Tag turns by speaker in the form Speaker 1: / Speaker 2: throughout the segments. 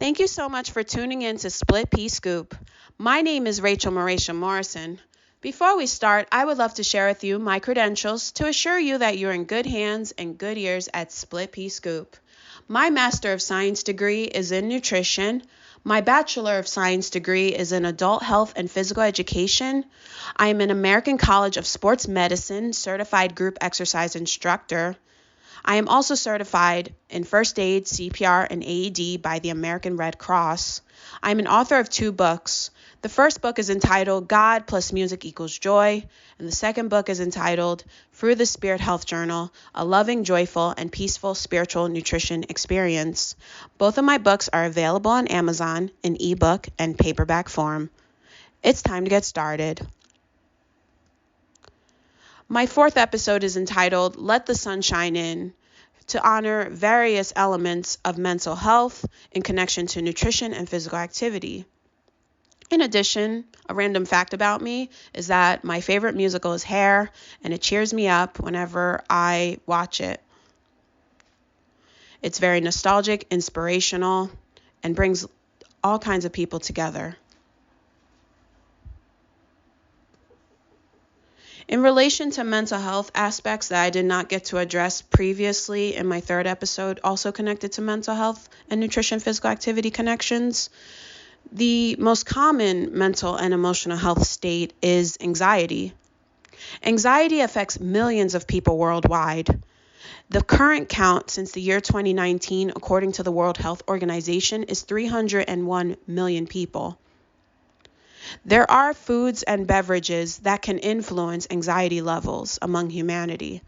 Speaker 1: Thank you so much for tuning in to Split Pea Scoop. My name is Rachel Marisha Morrison. Before we start, I would love to share with you my credentials to assure you that you're in good hands and good ears at Split Pea Scoop. My Master of Science degree is in nutrition. My Bachelor of Science degree is in adult health and physical education. I am an American College of Sports Medicine certified group exercise instructor. I am also certified in first aid, CPR, and AED by the American Red Cross. I'm an author of 2 books. The first book is entitled God plus Music Equals Joy, and the second book is entitled Through the Spirit Health Journal, A Loving, Joyful, and Peaceful Spiritual Nutrition Experience. Both of my books are available on Amazon in ebook and paperback form. It's time to get started. My 4th episode is entitled Let the Sun Shine In, to honor various elements of mental health in connection to nutrition and physical activity. In addition, a random fact about me is that my favorite musical is Hair, and it cheers me up whenever I watch it. It's very nostalgic, inspirational, and brings all kinds of people together. In relation to mental health aspects that I did not get to address previously in my 3rd episode, also connected to mental health and nutrition physical activity connections, the most common mental and emotional health state is anxiety. Anxiety affects millions of people worldwide. The current count since the year 2019, according to the World Health Organization, is 301 million people. There are foods and beverages that can influence anxiety levels among humanity.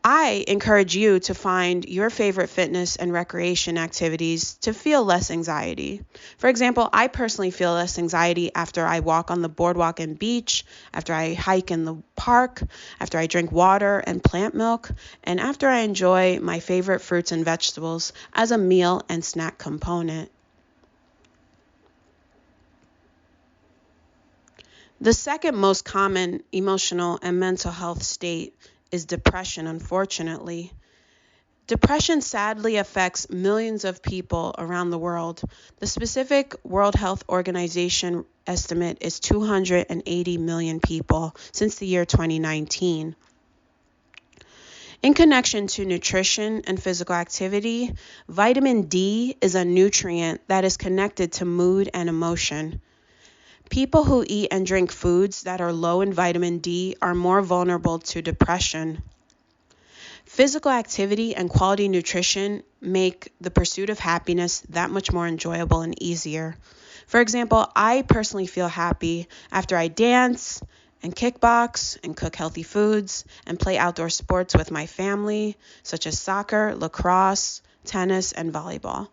Speaker 1: I encourage you to find your favorite fitness and recreation activities to feel less anxiety. For example, I personally feel less anxiety after I walk on the boardwalk and beach, after I hike in the park, after I drink water and plant milk, and after I enjoy my favorite fruits and vegetables as a meal and snack component. The second most common emotional and mental health state is depression, unfortunately. Depression sadly affects millions of people around the world. The specific World Health Organization estimate is 280 million people since the year 2019. In connection to nutrition and physical activity, vitamin D is a nutrient that is connected to mood and emotion. People who eat and drink foods that are low in vitamin D are more vulnerable to depression. Physical activity and quality nutrition make the pursuit of happiness that much more enjoyable and easier. For example, I personally feel happy after I dance and kickbox and cook healthy foods and play outdoor sports with my family, such as soccer, lacrosse, tennis, and volleyball.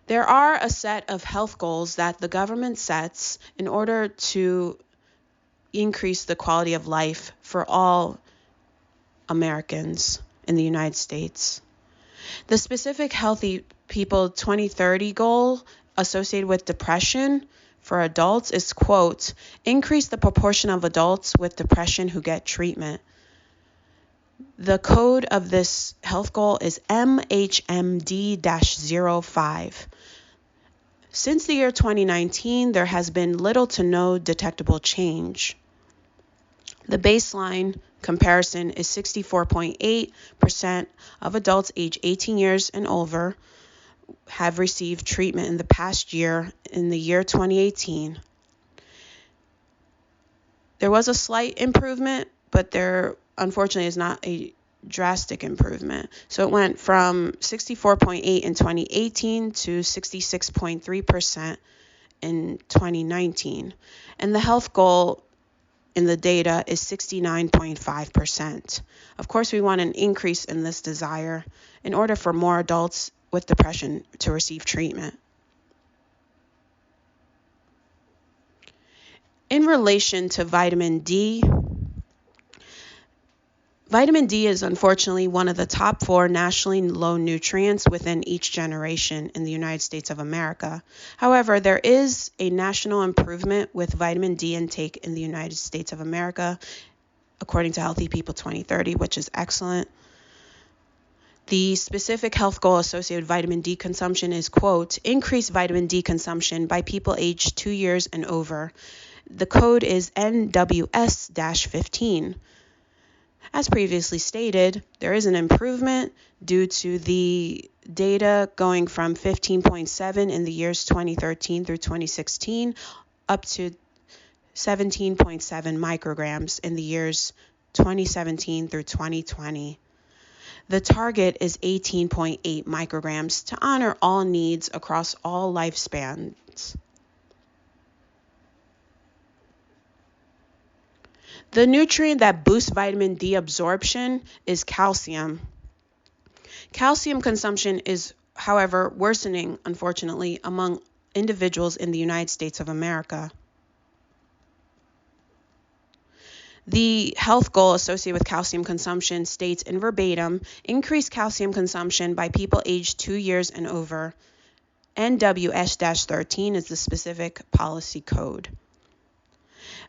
Speaker 1: There are a set of health goals that the government sets in order to increase the quality of life for all Americans in the United States. The specific Healthy People 2030 goal associated with depression for adults is, quote, increase the proportion of adults with depression who get treatment. The code of this health goal is MHMD-05. Since the year 2019, there has been little to no detectable change. The baseline comparison is 64.8% of adults age 18 years and over have received treatment in the past year, in the year 2018. There was a slight improvement, but there unfortunately is not a drastic improvement. So it went from 64.8 in 2018 to 66.3% in 2019. And the health goal in the data is 69.5%. Of course, we want an increase in this desire in order for more adults with depression to receive treatment. In relation to vitamin D, vitamin D is unfortunately one of the top 4 nationally low nutrients within each generation in the United States of America. However, there is a national improvement with vitamin D intake in the United States of America, according to Healthy People 2030, which is excellent. The specific health goal associated with vitamin D consumption is, quote, increase vitamin D consumption by people aged 2 years and over. The code is NWS-15. As previously stated, there is an improvement due to the data going from 15.7 in the years 2013 through 2016 up to 17.7 micrograms in the years 2017 through 2020. The target is 18.8 micrograms to honor all needs across all lifespans. The nutrient that boosts vitamin D absorption is calcium. Calcium consumption is, however, worsening, unfortunately, among individuals in the United States of America. The health goal associated with calcium consumption states in verbatim, increase calcium consumption by people aged 2 years and over. NWS-13 is the specific policy code.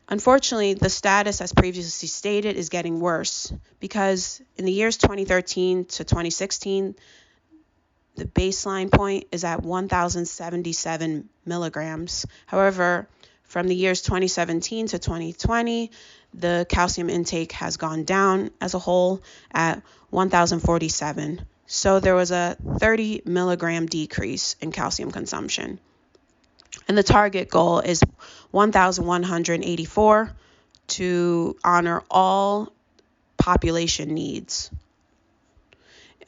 Speaker 1: Unfortunately, the status, as previously stated, is getting worse because in the years 2013 to 2016, the baseline point is at 1,077 milligrams. However, from the years 2017 to 2020, the calcium intake has gone down as a whole at 1,047. So there was a 30 milligram decrease in calcium consumption. And the target goal is 1,184 to honor all population needs.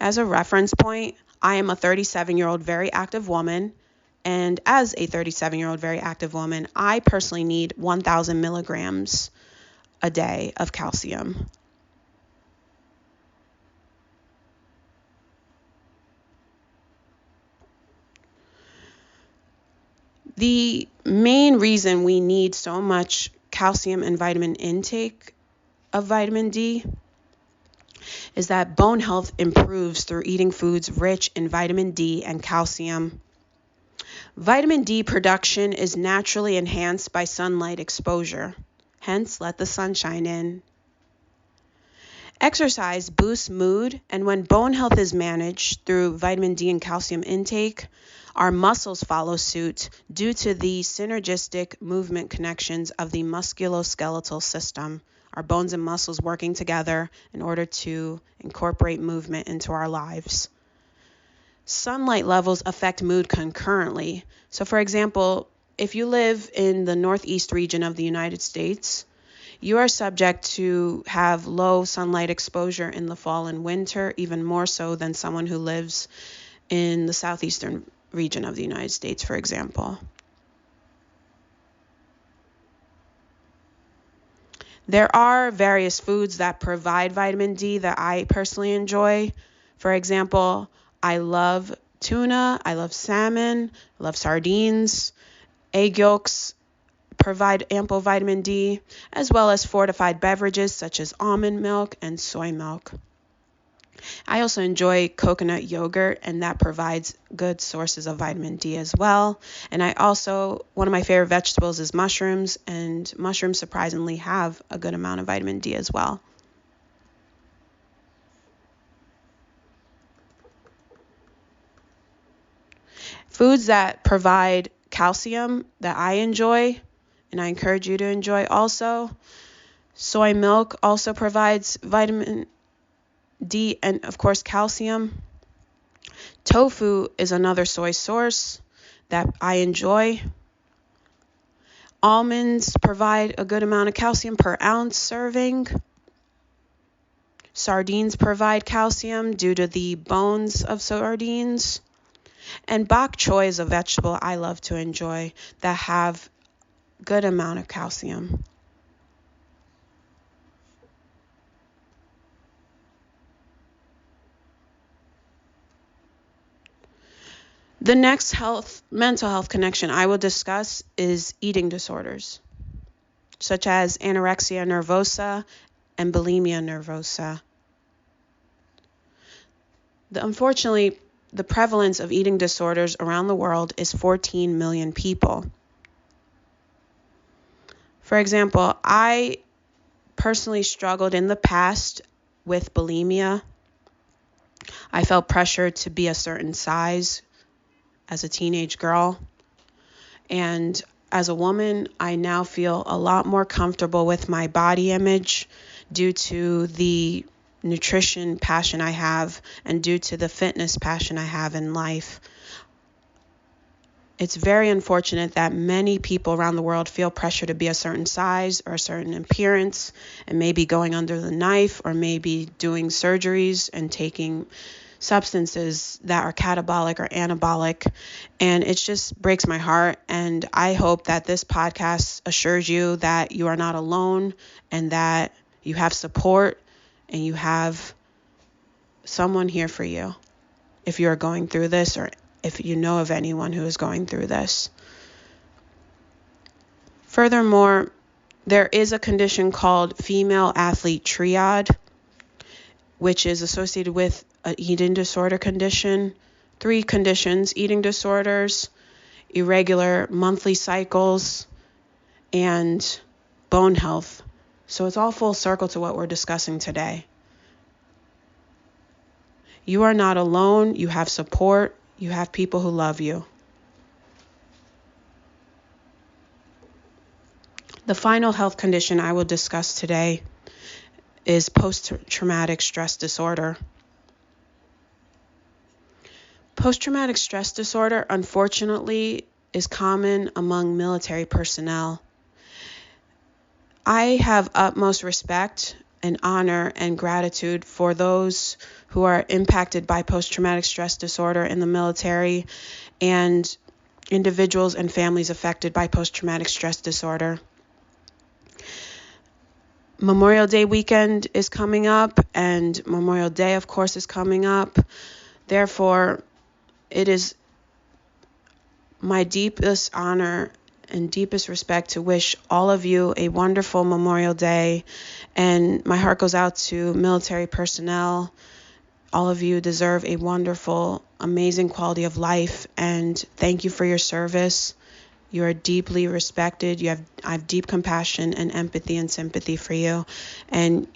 Speaker 1: As a reference point, I am a 37-year-old very active woman. And as a 37-year-old very active woman, I personally need 1,000 milligrams a day of calcium. The main reason we need so much calcium and vitamin intake of vitamin D is that bone health improves through eating foods rich in vitamin D and calcium. Vitamin D production is naturally enhanced by sunlight exposure. Hence, let the sunshine in. Exercise boosts mood, and when bone health is managed through vitamin D and calcium intake, our muscles follow suit due to the synergistic movement connections of the musculoskeletal system, our bones and muscles working together in order to incorporate movement into our lives. Sunlight levels affect mood concurrently. So, for example, if you live in the northeast region of the United States, you are subject to have low sunlight exposure in the fall and winter, even more so than someone who lives in the southeastern region of the United States, for example. There are various foods that provide vitamin D that I personally enjoy. For example, I love tuna, I love salmon, I love sardines. Egg yolks provide ample vitamin D, as well as fortified beverages such as almond milk and soy milk. I also enjoy coconut yogurt, and that provides good sources of vitamin D as well. And one of my favorite vegetables is mushrooms, and mushrooms surprisingly have a good amount of vitamin D as well. Foods that provide calcium that I enjoy, and I encourage you to enjoy also. Soy milk also provides vitamin D and, of course, calcium. Tofu is another soy source that I enjoy. Almonds provide a good amount of calcium per ounce serving. Sardines provide calcium due to the bones of sardines. And bok choy is a vegetable I love to enjoy that have good amount of calcium. The next mental health connection I will discuss is eating disorders, such as anorexia nervosa and bulimia nervosa. Unfortunately, the prevalence of eating disorders around the world is 14 million people. For example, I personally struggled in the past with bulimia. I felt pressured to be a certain size as a teenage girl. And as a woman, I now feel a lot more comfortable with my body image due to the nutrition passion I have and due to the fitness passion I have in life. It's very unfortunate that many people around the world feel pressure to be a certain size or a certain appearance and maybe going under the knife or maybe doing surgeries and taking substances that are catabolic or anabolic. And it just breaks my heart. And I hope that this podcast assures you that you are not alone and that you have support and you have someone here for you if you are going through this or if you know of anyone who is going through this. Furthermore, there is a condition called female athlete triad, which is associated with an eating disorder condition. 3 conditions: eating disorders, irregular monthly cycles, and bone health. So it's all full circle to what we're discussing today. You are not alone. You have support. You have people who love you. The final health condition I will discuss today is post-traumatic stress disorder. Post-traumatic stress disorder, unfortunately, is common among military personnel. I have utmost respect and honor and gratitude for those who are impacted by post-traumatic stress disorder in the military and individuals and families affected by post-traumatic stress disorder. Memorial Day weekend is coming up, and Memorial Day, of course, is coming up. Therefore, it is my deepest honor and deepest respect to wish all of you a wonderful Memorial Day. And my heart goes out to military personnel. All of you deserve a wonderful, amazing quality of life. And thank you for your service. You are deeply respected. I have deep compassion and empathy and sympathy for you. And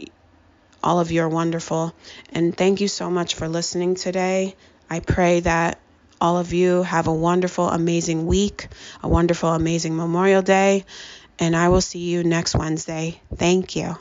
Speaker 1: all of you are wonderful. And thank you so much for listening today. I pray that all of you have a wonderful, amazing week, a wonderful, amazing Memorial Day, and I will see you next Wednesday. Thank you.